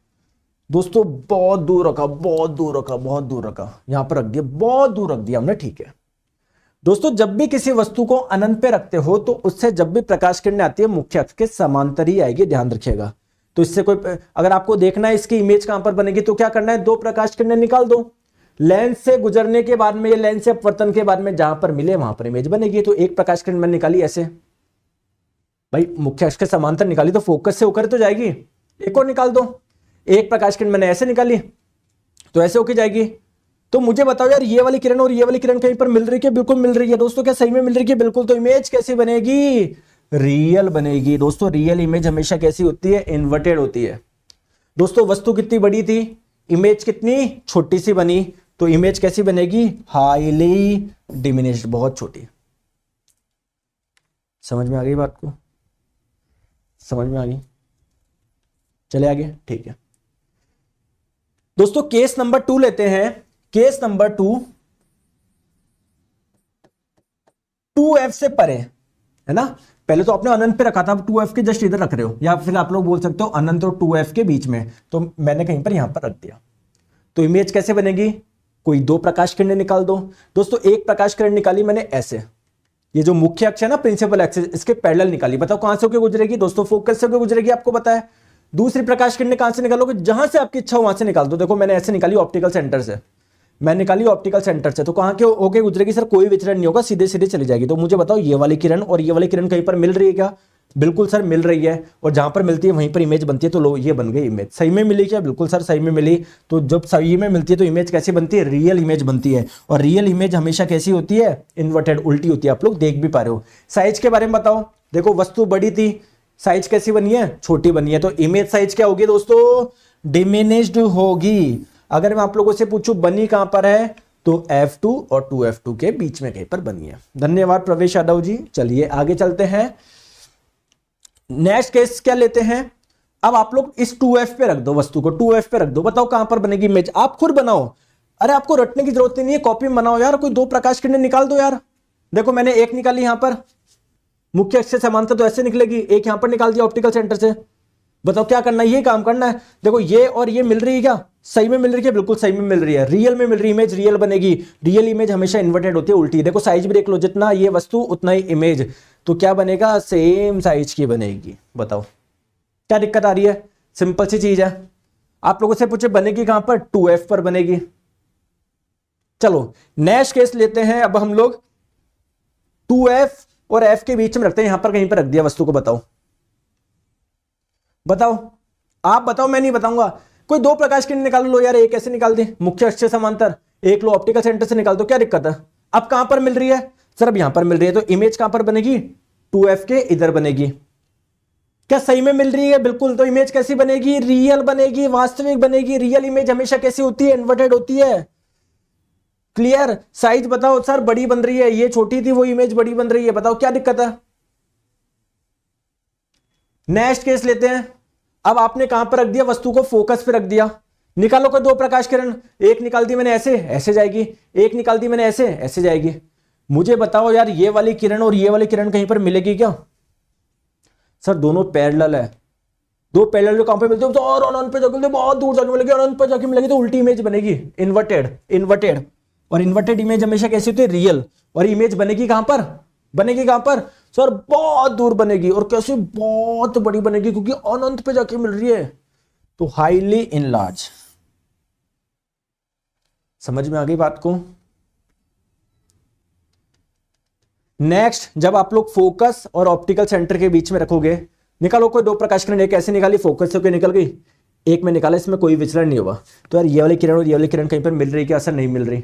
दोस्तों बहुत दूर रखा, बहुत दूर रखा, बहुत दूर रखा, यहां पर रख दिया, बहुत दूर रख दिया हमने, ठीक है। दोस्तों जब भी किसी वस्तु को अनंत पे रखते हो तो उससे जब भी प्रकाश किरणें आती है मुख्य अक्ष के समांतर ही आएगी, ध्यान रखिएगा। तो इससे कोई, अगर आपको देखना है इसकी इमेज कहां पर बनेगी तो क्या करना है, दो प्रकाश किरणें निकाल दो, लेंस से गुजरने के बाद में, ये लेंस से अपवर्तन के बाद में जहां पर मिले वहां पर इमेज बनेगी। तो एक प्रकाश किरण मैंने निकाली ऐसे, भाई मुख्य अक्ष के समांतर निकाली तो फोकस से होकर तो जाएगी, एक और निकाल दो। एक प्रकाश किरण मैंने ऐसे निकाली तो ऐसे होकर जाएगी। तो मुझे बताओ यार, ये वाली किरण और ये वाली किरण कहीं पर मिल रही है? बिल्कुल मिल रही है दोस्तों, क्या सही में मिल रही है? बिल्कुल। तो इमेज कैसी बनेगी, रियल बनेगी। दोस्तों रियल इमेज हमेशा कैसी होती है, इन्वर्टेड होती है। दोस्तों वस्तु कितनी बड़ी थी, इमेज कितनी छोटी सी बनी, तो इमेज कैसी बनेगी, हाईली डिमिनिश्ड, बहुत छोटी। समझ में आ गई बात को, समझ में आ गई, चले आगे, ठीक है। दोस्तों केस नंबर 2 लेते हैं। केस नंबर 2, 2f से परे है ना, पहले तो आपने अनंत पे रखा था, अब 2f के जस्ट इधर रख रहे हो, या फिर आप लोग बोल सकते हो अनंत और 2f के बीच में, तो मैंने कहीं पर यहां पर रख दिया। तो इमेज कैसे बनेगी, कोई दो प्रकाश किरणें निकाल दो। दोस्तों एक प्रकाश किरण निकाली मैंने ऐसे, ये जो मुख्य अक्ष है ना, प्रिंसिपल एक्सिस, इसके पैरेलल निकाली, बताओ कहां से होकर गुजरेगी, दोस्तों फोकस से होकर गुजरेगी, आपको पता है। दूसरी प्रकाश किरण कहां से निकालोगे, जहां से आपकी इच्छा हो वहां से निकाल दो। देखो मैंने ऐसे निकाली ऑप्टिकल सेंटर से, मैं निकाली ऑप्टिकल सेंटर से, तो कहां के होके गुजरेगी सर, कोई विचरण नहीं होगा, सीधे सीधे चली जाएगी। तो मुझे बताओ ये वाली किरण और ये वाली किरण कहीं पर मिल रही है क्या, बिल्कुल सर मिल रही है, और जहां पर मिलती है वहीं पर इमेज बनती है। तो लो ये बन गई इमेज, सही में मिली क्या, बिल्कुल सर सही में मिली। तो जब सही में मिलती है तो इमेज कैसी बनती है, रियल इमेज बनती है। और रियल इमेज हमेशा कैसी होती है, इन्वर्टेड, उल्टी होती है, आप लोग देख भी पा रहे हो। साइज के बारे में बताओ, देखो वस्तु बड़ी थी, साइज कैसी बनी है, छोटी बनी है, तो इमेज साइज क्या होगी दोस्तों, डिमिनिश्ड होगी। अगर मैं आप लोगों से पूछूं बनी कहां पर है, तो F2 और 2F2 के बीच में कहीं पर बनी है। धन्यवाद प्रवेश यादव जी। चलिए आगे चलते हैं, नेक्स्ट केस क्या लेते हैं। अब आप लोग इस 2F पे रख दो, वस्तु को 2F पे रख दो, बताओ कहां पर बनेगी इमेज, आप खुद बनाओ। अरे आपको रटने की जरूरत नहीं है, कॉपी में बनाओ यार, कोई दो प्रकाश किरणें निकाल दो यार। देखो मैंने एक निकाली यहां पर, मुख्य अक्ष से समांतर, तो ऐसे निकलेगी, एक यहां पर निकाल दिया ऑप्टिकल सेंटर से। बताओ क्या करना है, ये काम करना है। देखो ये और ये मिल रही है क्या, सही में मिल रही है, बिल्कुल सही में मिल रही है, रियल में मिल रही है, इमेज रियल बनेगी। रियल इमेज हमेशा इन्वर्टेड होती है, उल्टी। देखो साइज भी देख लो, जितना ये वस्तु उतना ही इमेज, तो क्या बनेगा, सेम साइज की बनेगी। बताओ क्या दिक्कत आ रही है, सिंपल सी चीज है। आप लोगों से पूछे बनेगी कहां पर, 2F पर बनेगी। चलो नेक्स्ट केस लेते हैं। अब हम लोग 2F और F के बीच में रखते हैं, यहां पर कहीं पर रख दिया वस्तु को। बताओ बताओ, आप बताओ, मैं नहीं बताऊंगा। कोई दो प्रकाश किरण निकाल लो यार, एक ऐसे निकाल दे मुख्य अक्ष से समांतर, एक लो ऑप्टिकल सेंटर से निकाल दो, क्या दिक्कत है। अब कहां पर मिल रही है सर, अब यहां पर मिल रही है, तो इमेज कहां पर बनेगी, 2F के इधर बनेगी। क्या सही में मिल रही है, बिल्कुल। तो इमेज कैसी बनेगी, रियल बनेगी, वास्तविक बनेगी। रियल इमेज हमेशा कैसी होती है, इन्वर्टेड होती है। क्लियर। साइज बताओ सर, बड़ी बन रही है, ये छोटी थी वो इमेज बड़ी बन रही है, बताओ क्या दिक्कत है। नेक्स्ट केस लेते हैं। अब आपने कहां पर रख दिया, वस्तु को फोकस पे रख दिया। निकालो कोई दो प्रकाश किरण, एक निकाल दी मैंने ऐसे, ऐसे जाएगी, एक निकाल दी मैंने ऐसे, ऐसे जाएगी। मुझे बताओ यार, ये वाली किरण और ये वाली किरण कहीं पर मिलेगी क्या, सर दोनों पैरेलल है। दो पैरेलल जो कहां पे मिलते हैं, तो और अनंत पे जाके मिलते, बहुत दूर जाके मिलेगी, अनंत पे जाके मिलेगी, तो उल्टी इमेज बनेगी, इन्वर्टेड। इन्वर्टेड और इन्वर्टेड इमेज हमेशा कैसी होती है, रियल। और इमेज बनेगी कहां पर, बनेगी कहां पर सर, बहुत दूर बनेगी। और कैसे, बहुत बड़ी बनेगी, क्योंकि अनंत पे जाके मिल रही है, तो हाईली इनलार्ज। समझ में आ गई बात को। नेक्स्ट, जब आप लोग फोकस और ऑप्टिकल सेंटर के बीच में रखोगे, निकालो कोई दो प्रकाश किरण, एक ऐसे निकाली, फोकस से होकर निकल गई, एक में निकाला, इसमें कोई विचलन नहीं होगा। तो यार ये वाली किरण और ये वाली किरण कहीं पर मिल रही, क्या असर नहीं मिल रही।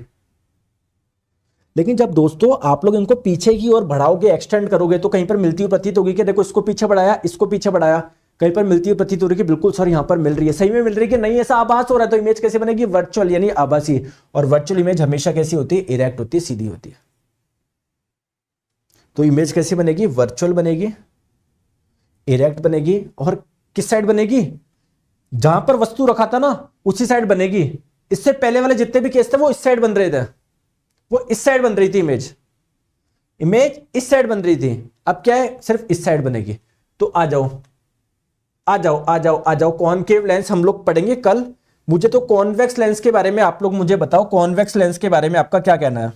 लेकिन जब दोस्तों आप लोग इनको पीछे की ओर बढ़ाओगे, एक्सटेंड करोगे, तो कहीं पर मिलती हुई प्रतीत होगी कि देखो इसको पीछे बढ़ाया, इसको पीछे बढ़ाया, कहीं पर मिलती हुई प्रतीत हो रही है कि बिल्कुल सर यहां पर मिल रही है, सही में मिल रही है कि नहीं, ऐसा आभास हो रहा है। तो इमेज कैसे बनेगी, वर्चुअल यानी आभासी। और वर्चुअल इमेज हमेशा कैसी होती है, इरेक्ट होती है, सीधी होती है। तो इमेज कैसी बनेगी, वर्चुअल बनेगी, इरेक्ट बनेगी। और किस साइड बनेगी? जहां पर वस्तु रखा था ना उसी साइड बनेगी। इससे पहले वाले जितने भी केस थे वो इस साइड बन रहे थे, वो इस साइड बन रही थी इमेज, इमेज इस साइड बन रही थी। अब क्या है, सिर्फ इस साइड बनेगी। तो आ जाओ आ जाओ आ जाओ आ जाओ, कॉनकेव लेंस हम लोग पढ़ेंगे कल। मुझे तो कॉन्वेक्स लेंस के बारे में आप लोग मुझे बताओ, कॉन्वेक्स लेंस के बारे में आपका क्या कहना है?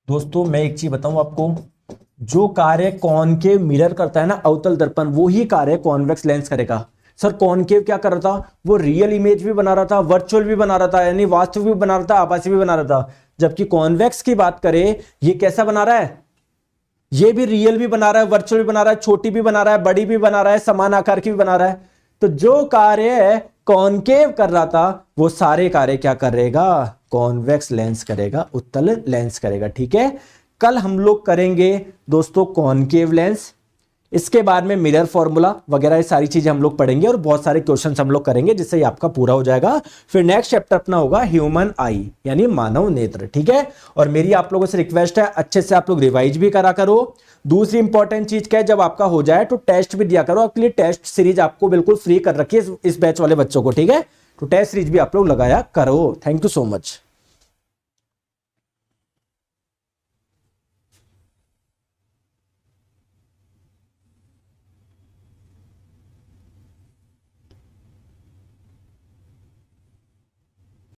दोस्तों मैं एक चीज बताऊं आपको, जो कार्य कॉनकेव मिरर करता है ना, अवतल दर्पण, वो ही कार्य कॉन्वेक्स लेंस करेगा। सर कॉनकेव क्या कर रहा था? वो रियल इमेज भी बना रहा था, वर्चुअल भी बना रहा था, यानी वास्तविक भी बना रहा था, आभासी भी बना रहा था। जबकि कॉन्वेक्स की बात करें, ये कैसा बना रहा है? ये भी रियल भी बना रहा है, वर्चुअल भी बना रहा है, छोटी भी बना रहा है, बड़ी भी बना रहा है, समान आकार की भी बना रहा है। तो जो कार्य कॉनकेव कर रहा था वो सारे कार्य क्या करेगा? कॉन्वेक्स लेंस करेगा, उत्तल लेंस करेगा। ठीक है, कल हम लोग करेंगे दोस्तों कॉनकेव लेंस, इसके बाद में मिरर फॉर्मूला वगैरह ये सारी चीजें हम लोग पढ़ेंगे और बहुत सारे क्वेश्चंस हम लोग करेंगे जिससे ये आपका पूरा हो जाएगा। फिर नेक्स्ट चैप्टर अपना होगा ह्यूमन आई, यानी मानव नेत्र। ठीक है, और मेरी आप लोगों से रिक्वेस्ट है अच्छे से आप लोग रिवाइज भी करा करो। दूसरी इंपॉर्टेंट चीज क्या है, जब आपका हो जाए तो टेस्ट भी दिया करो। आपके लिए टेस्ट सीरीज आपको बिल्कुल फ्री कर रखी है इस बैच वाले बच्चों को। ठीक है, तो टेस्ट सीरीज भी आप लोग लगाया करो। Thank you so much.